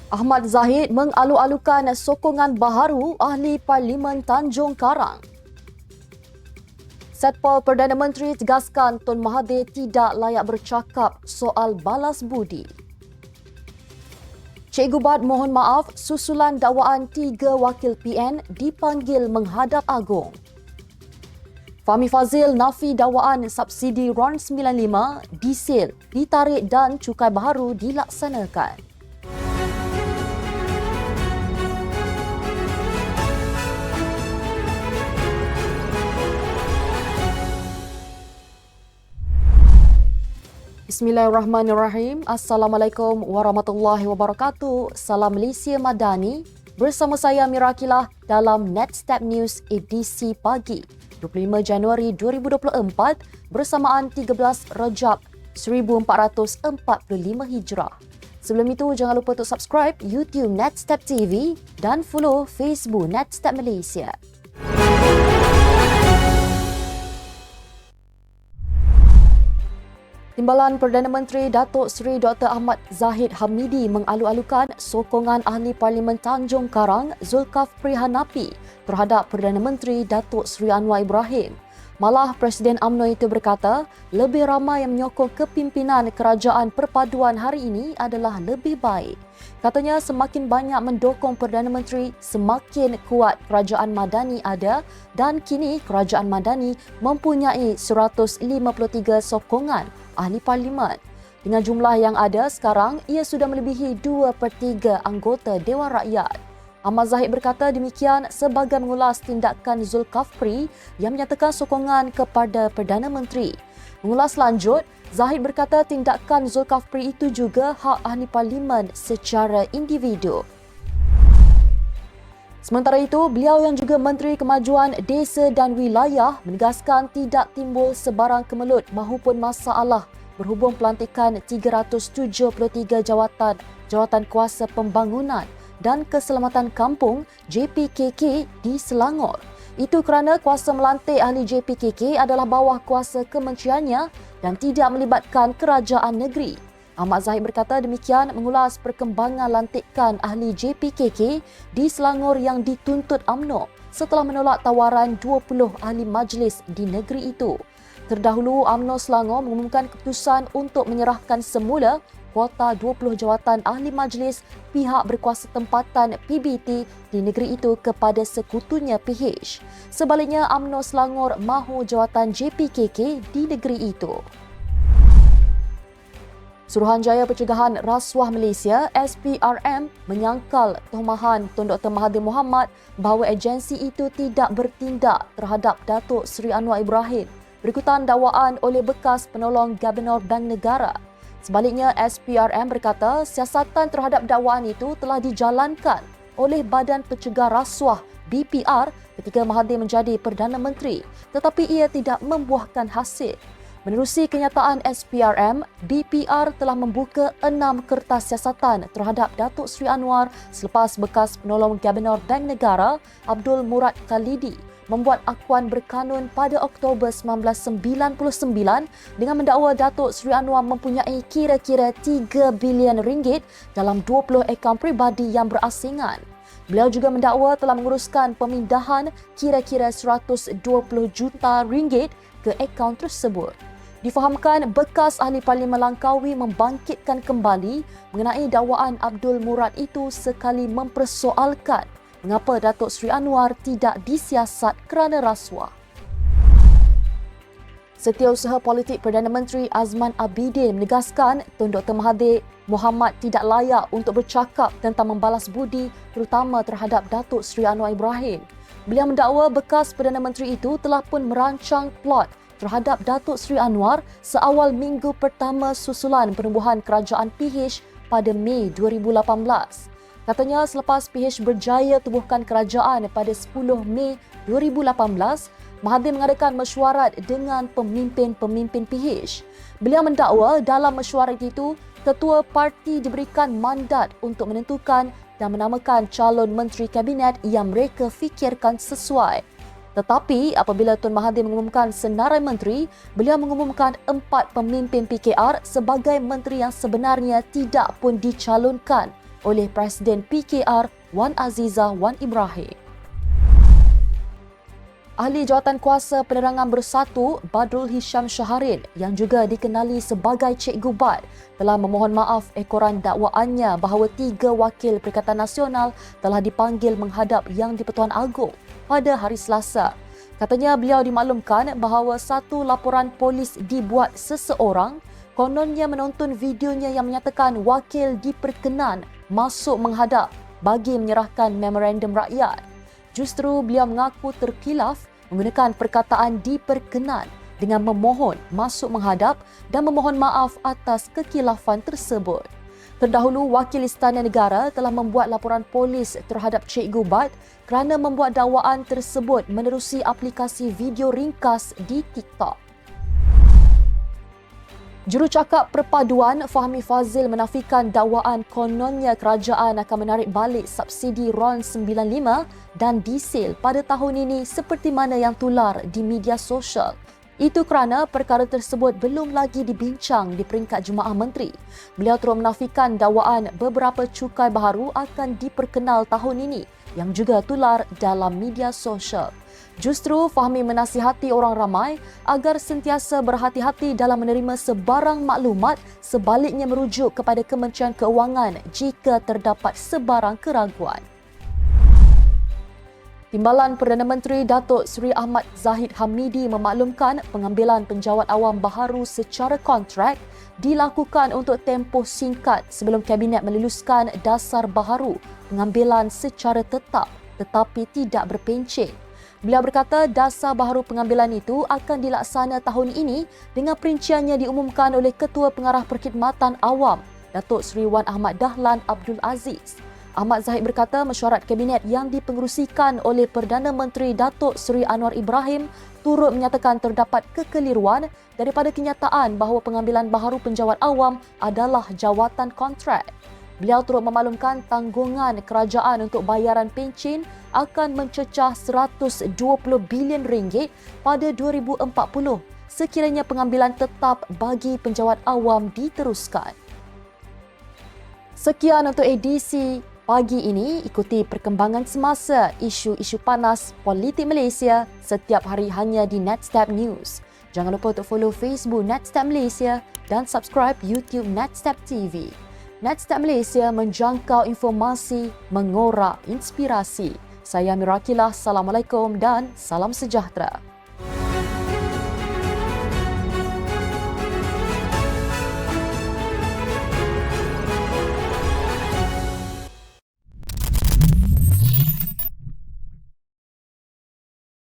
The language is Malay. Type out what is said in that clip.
Ahmad Zahid mengalu-alukan sokongan baharu Ahli Parlimen Tanjung Karang. Setpol Perdana Menteri tegaskan Tun Mahathir tidak layak bercakap soal balas budi. Cikgu Bad mohon maaf susulan dakwaan 3 wakil PN dipanggil menghadap Agong. Fahmi Fazil nafi dakwaan subsidi RON 95, diesel ditarik dan cukai baharu dilaksanakan. Bismillahirrahmanirrahim. Assalamualaikum warahmatullahi wabarakatuh. Salam Malaysia Madani. Bersama saya Mira Akilah dalam Netstep News edisi pagi 25 Januari 2024 bersamaan 13 Rejab 1445 Hijrah. Sebelum itu jangan lupa untuk subscribe YouTube Netstep TV dan follow Facebook Netstep Malaysia. Timbalan Perdana Menteri Datuk Seri Dr. Ahmad Zahid Hamidi mengalu-alukan sokongan Ahli Parlimen Tanjung Karang Zulkifli Hanafi terhadap Perdana Menteri Datuk Seri Anwar Ibrahim. Malah Presiden UMNO itu berkata, lebih ramai yang menyokong kepimpinan kerajaan perpaduan hari ini adalah lebih baik. Katanya semakin banyak mendukung Perdana Menteri, semakin kuat kerajaan madani ada dan kini kerajaan madani mempunyai 153 sokongan Ahli Parlimen. Dengan jumlah yang ada sekarang, ia sudah melebihi 2/3 anggota Dewan Rakyat. Ahmad Zahid berkata demikian sebagai mengulas tindakan Zulkifli yang menyatakan sokongan kepada Perdana Menteri. Mengulas lanjut, Zahid berkata tindakan Zulkifli itu juga hak Ahli Parlimen secara individu. Sementara itu, beliau yang juga Menteri Kemajuan Desa dan Wilayah menegaskan tidak timbul sebarang kemelut mahupun masalah berhubung pelantikan 373 jawatan kuasa pembangunan dan keselamatan kampung JPKK di Selangor. Itu kerana kuasa melantik ahli JPKK adalah bawah kuasa kementeriannya dan tidak melibatkan kerajaan negeri. Ahmad Zahid berkata demikian mengulas perkembangan lantikan ahli JPKK di Selangor yang dituntut UMNO setelah menolak tawaran 20 ahli majlis di negeri itu. Terdahulu, UMNO Selangor mengumumkan keputusan untuk menyerahkan semula kuota 20 jawatan ahli majlis pihak berkuasa tempatan PBT di negeri itu kepada sekutunya PH. Sebaliknya, UMNO Selangor mahu jawatan JPKK di negeri itu. Suruhanjaya Pencegahan Rasuah Malaysia SPRM menyangkal tuhumahan Tun Dr. Mahathir Mohamad bahawa agensi itu tidak bertindak terhadap Datuk Seri Anwar Ibrahim berikutan dakwaan oleh bekas penolong Gubernur Bank Negara. Sebaliknya, SPRM berkata siasatan terhadap dakwaan itu telah dijalankan oleh Badan Pencegah Rasuah BPR ketika Mahathir menjadi Perdana Menteri, tetapi ia tidak membuahkan hasil. Menerusi kenyataan SPRM, BPR telah membuka 6 kertas siasatan terhadap Datuk Seri Anwar selepas bekas penolong Gubernur Bank Negara Abdul Murad Khalidi membuat akuan berkanun pada Oktober 1999 dengan mendakwa Datuk Seri Anwar mempunyai kira-kira 3 bilion ringgit dalam 20 akaun peribadi yang berasingan. Beliau juga mendakwa telah menguruskan pemindahan kira-kira 120 juta ringgit ke akaun tersebut. Difahamkan bekas ahli Parlimen Langkawi membangkitkan kembali mengenai dakwaan Abdul Murad itu sekali mempersoalkan mengapa Datuk Seri Anwar tidak disiasat kerana rasuah. Setiausaha Politik Perdana Menteri Azman Abidin menegaskan Tun Dr. Mahathir Mohamad tidak layak untuk bercakap tentang membalas budi terutama terhadap Datuk Seri Anwar Ibrahim. Beliau mendakwa bekas Perdana Menteri itu telah pun merancang plot terhadap Datuk Seri Anwar seawal minggu pertama susulan penubuhan kerajaan PH pada Mei 2018. Katanya selepas PH berjaya tubuhkan kerajaan pada 10 Mei 2018, Mahathir mengadakan mesyuarat dengan pemimpin-pemimpin PH. Beliau mendakwa dalam mesyuarat itu, ketua parti diberikan mandat untuk menentukan dan menamakan calon menteri kabinet yang mereka fikirkan sesuai. Tetapi apabila Tun Mahathir mengumumkan senarai menteri, beliau mengumumkan 4 pemimpin PKR sebagai menteri yang sebenarnya tidak pun dicalonkan oleh Presiden PKR Wan Azizah Wan Ibrahim. Ahli Jawatankuasa Penerangan Bersatu Badrul Hisham Syaharin yang juga dikenali sebagai Cikgu Bad telah memohon maaf ekoran dakwaannya bahawa 3 wakil Perikatan Nasional telah dipanggil menghadap Yang di-Pertuan Agong pada hari Selasa. Katanya beliau dimaklumkan bahawa satu laporan polis dibuat seseorang kononnya menonton videonya yang menyatakan wakil diperkenan masuk menghadap bagi menyerahkan memorandum rakyat. Justru beliau mengaku terkilaf menggunakan perkataan diperkenan dengan memohon masuk menghadap dan memohon maaf atas kekilafan tersebut. Terdahulu, Wakil Istana Negara telah membuat laporan polis terhadap Cikgu Bad kerana membuat dakwaan tersebut menerusi aplikasi video ringkas di TikTok. Jurucakap Perpaduan Fahmi Fazil menafikan dakwaan kononnya kerajaan akan menarik balik subsidi RON 95 dan diesel pada tahun ini seperti mana yang tular di media sosial. Itu kerana perkara tersebut belum lagi dibincang di peringkat Jemaah Menteri. Beliau terus menafikan dakwaan beberapa cukai baharu akan diperkenal tahun ini yang juga tular dalam media sosial. Justru Fahmi menasihati orang ramai agar sentiasa berhati-hati dalam menerima sebarang maklumat, sebaliknya merujuk kepada Kementerian Keuangan jika terdapat sebarang keraguan. Timbalan Perdana Menteri Datuk Seri Ahmad Zahid Hamidi memaklumkan pengambilan penjawat awam baharu secara kontrak dilakukan untuk tempoh singkat sebelum Kabinet meluluskan dasar baharu pengambilan secara tetap tetapi tidak berpencet. Beliau berkata dasar baharu pengambilan itu akan dilaksana tahun ini dengan perinciannya diumumkan oleh Ketua Pengarah Perkhidmatan Awam, Datuk Seri Wan Ahmad Dahlan Abdul Aziz. Ahmad Zahid berkata mesyuarat Kabinet yang dipengerusikan oleh Perdana Menteri Datuk Seri Anwar Ibrahim turut menyatakan terdapat kekeliruan daripada kenyataan bahawa pengambilan baharu penjawat awam adalah jawatan kontrak. Beliau turut memaklumkan tanggungan kerajaan untuk bayaran pencen akan mencecah RM120 bilion pada 2040 sekiranya pengambilan tetap bagi penjawat awam diteruskan. Sekian untuk edisi pagi ini. Ikuti perkembangan semasa isu-isu panas politik Malaysia setiap hari hanya di Netstab News. Jangan lupa untuk follow Facebook Netstab Malaysia dan subscribe YouTube Netstab TV. Netstab Malaysia menjangkau informasi, mengorak inspirasi. Saya Mirakilah, Assalamualaikum dan salam sejahtera.